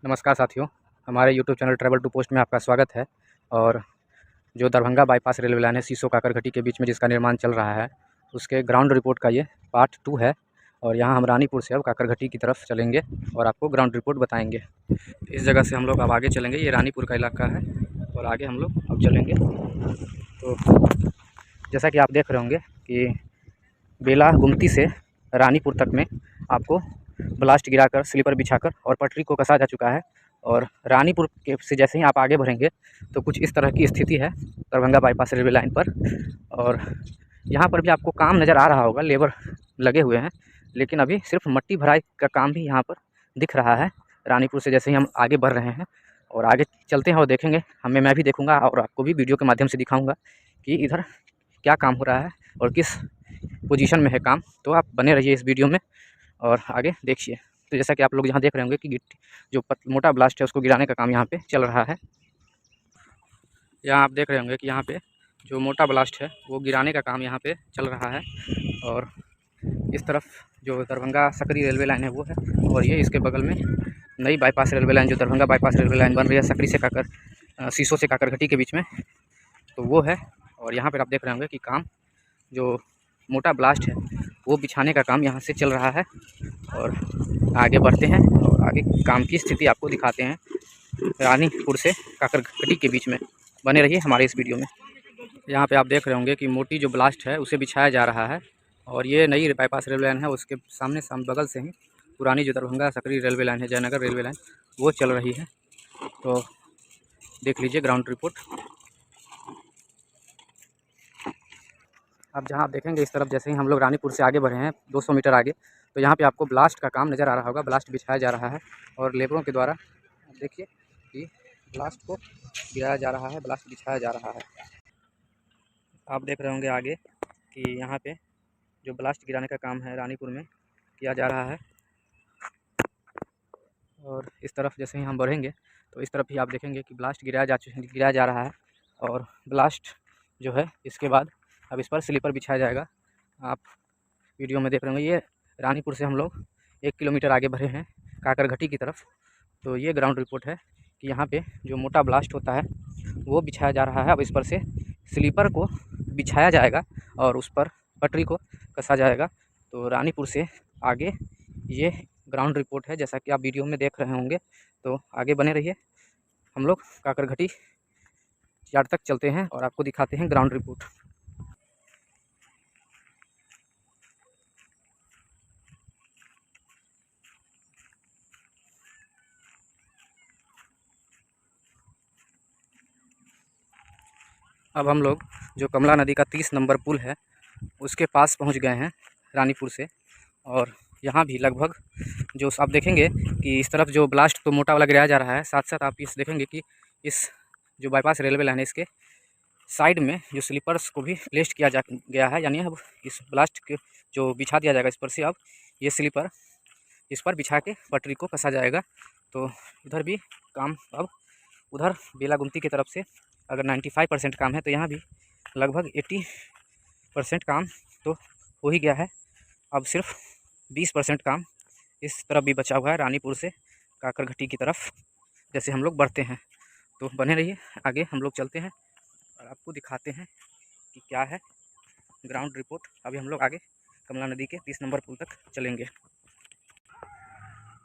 नमस्कार साथियों, हमारे YouTube channel travel to post में आपका स्वागत है। और जो दरभंगा बाईपास रेलवे लाइन है सीसो काकरघटी के बीच में जिसका निर्माण चल रहा है, उसके ग्राउंड रिपोर्ट का ये पार्ट 2 है। और यहाँ हम रानीपुर से अब काकरघटी की तरफ चलेंगे और आपको ग्राउंड रिपोर्ट बताएंगे। इस जगह से हम लोग अब आगे चलेंगे, ये रानीपुर का इलाका है और आगे हम लोग अब चलेंगे। तो जैसा कि आप देख रहे होंगे कि बेला गुमती से रानीपुर तक में आपको ब्लास्ट गिराकर स्लीपर बिछाकर और पटरी को कसा जा चुका है। और रानीपुर के से जैसे ही आप आगे बढ़ेंगे तो कुछ इस तरह की स्थिति है दरभंगा बाईपास रेलवे लाइन पर। और यहाँ पर भी आपको काम नज़र आ रहा होगा, लेबर लगे हुए हैं, लेकिन अभी सिर्फ मट्टी भराई का काम भी यहाँ पर दिख रहा है। रानीपुर से जैसे ही हम आगे बढ़ रहे हैं और आगे चलते हैं और देखेंगे, मैं भी देखूँगा और आपको भी वीडियो के माध्यम से दिखाऊँगा कि इधर क्या काम हो रहा है और किस पोजीशन में है काम। तो आप बने रहिए इस वीडियो में और आगे देखिए। तो जैसा कि आप लोग यहाँ देख रहे होंगे कि गिट्टी जो मोटा ब्लास्ट है उसको गिराने का काम यहाँ पे चल रहा है। यहाँ आप देख रहे होंगे कि यहाँ पे जो मोटा ब्लास्ट है वो गिराने का काम यहाँ पे चल रहा है। और इस तरफ जो दरभंगा सकरी रेलवे लाइन है वो है, और ये इसके बगल में नई बाईपास रेलवे लाइन जो दरभंगा बाईपास रेलवे लाइन बन रही है सकरी से सीसो से काकरघटी के बीच में, तो वो है। और यहाँ पर आप देख रहे होंगे कि काम जो मोटा ब्लास्ट है वो बिछाने का काम यहाँ से चल रहा है। और आगे बढ़ते हैं और आगे काम की स्थिति आपको दिखाते हैं रानीपुर से काकरघटी के बीच में। बने रहिए हमारे इस वीडियो में। यहाँ पे आप देख रहे होंगे कि मोटी जो ब्लास्ट है उसे बिछाया जा रहा है। और ये नई बाईपास रेलवे लाइन है, उसके सामने बगल से ही पुरानी जो दरभंगा सकरी रेलवे लाइन है, जयनगर रेलवे लाइन, वो चल रही है। तो देख लीजिए ग्राउंड रिपोर्ट। अब जहाँ आप देखेंगे इस तरफ जैसे ही हम लोग रानीपुर से आगे बढ़े हैं 200 मीटर आगे, तो यहाँ पे आपको ब्लास्ट का काम नज़र आ रहा होगा। ब्लास्ट बिछाया जा रहा है और लेबरों के द्वारा देखिए कि ब्लास्ट को गिराया जा रहा है, ब्लास्ट बिछाया जा रहा है। आप देख रहे होंगे आगे कि यहाँ पे जो ब्लास्ट गिराने का काम है रानीपुर में किया जा रहा है। और इस तरफ जैसे ही हम बढ़ेंगे तो इस तरफ भी आप देखेंगे कि ब्लास्ट गिराया जा रहा है। और ब्लास्ट जो है इसके बाद अब इस पर स्लीपर बिछाया जाएगा। आप वीडियो में देख रहे होंगे, ये रानीपुर से हम लोग 1 किलोमीटर आगे बढ़े हैं काकरघटी की तरफ। तो ये ग्राउंड रिपोर्ट है कि यहाँ पे जो मोटा ब्लास्ट होता है वो बिछाया जा रहा है। अब इस पर से स्लीपर को बिछाया जाएगा और उस पर पटरी को कसा जाएगा। तो रानीपुर से आगे ये ग्राउंड रिपोर्ट है, जैसा कि आप वीडियो में देख रहे होंगे। तो आगे बने रहिए, हम लोग काकरघटी यार्ड तक चलते हैं और आपको दिखाते हैं ग्राउंड रिपोर्ट। अब हम लोग जो कमला नदी का 30 नंबर पुल है उसके पास पहुंच गए हैं रानीपुर से। और यहाँ भी लगभग जो आप देखेंगे कि इस तरफ जो ब्लास्ट तो मोटा वाला गिराया जा रहा है, साथ साथ आप इस देखेंगे कि इस जो बाईपास रेलवे लाइन है इसके साइड में जो स्लीपर्स को भी प्लेस किया गया है। यानी अब इस ब्लास्ट के जो बिछा दिया जाएगा इस पर से, अब ये स्लीपर इस पर बिछा के पटरी को कसा जाएगा। तो इधर भी काम अब उधर बेला गुमती की तरफ से अगर 95% काम है तो यहाँ भी लगभग 80% काम तो हो ही गया है। अब सिर्फ 20% काम इस तरफ भी बचा हुआ है रानीपुर से काकरघटी की तरफ जैसे हम लोग बढ़ते हैं। तो बने रहिए, आगे हम लोग चलते हैं और आपको दिखाते हैं कि क्या है ग्राउंड रिपोर्ट। अभी हम लोग आगे कमला नदी के 30 नंबर पुल तक चलेंगे।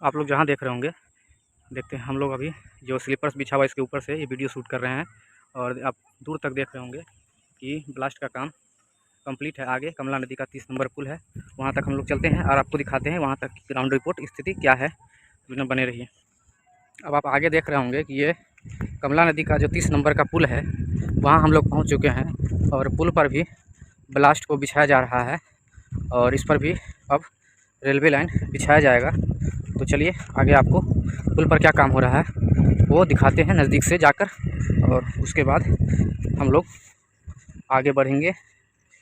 आप लोग जहाँ देख रहे होंगे, देखते हैं हम लोग अभी जो स्लीपर्स बिछा हुआ है इसके ऊपर से ये वीडियो शूट कर रहे हैं। और आप दूर तक देख रहे होंगे कि ब्लास्ट का काम कंप्लीट है। आगे कमला नदी का 30 नंबर पुल है, वहाँ तक हम लोग चलते हैं और आपको दिखाते हैं वहाँ तक की ग्राउंड रिपोर्ट स्थिति क्या है। वीडियो बने रहिए। अब आप आगे देख रहे होंगे कि ये कमला नदी का जो 30 नंबर का पुल है वहाँ हम लोग पहुँच चुके हैं। और पुल पर भी ब्लास्ट को बिछाया जा रहा है और इस पर भी अब रेलवे लाइन बिछाया जाएगा। तो चलिए आगे आपको पुल पर क्या काम हो रहा है वो दिखाते हैं नज़दीक से जाकर, और उसके बाद हम लोग आगे बढ़ेंगे।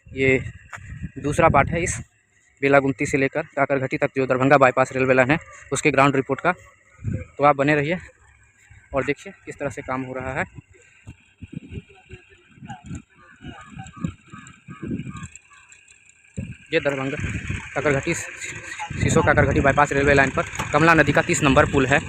ये दूसरा पार्ट है इस बेला गुमती से लेकर काकरघटी तक जो दरभंगा बाईपास रेलवे लाइन है उसके ग्राउंड रिपोर्ट का। तो आप बने रहिए और देखिए किस तरह से काम हो रहा है। ये दरभंगा काकरघटी सीसो काकरघटी बाईपास रेलवे लाइन पर कमला नदी का 30 नंबर पुल है।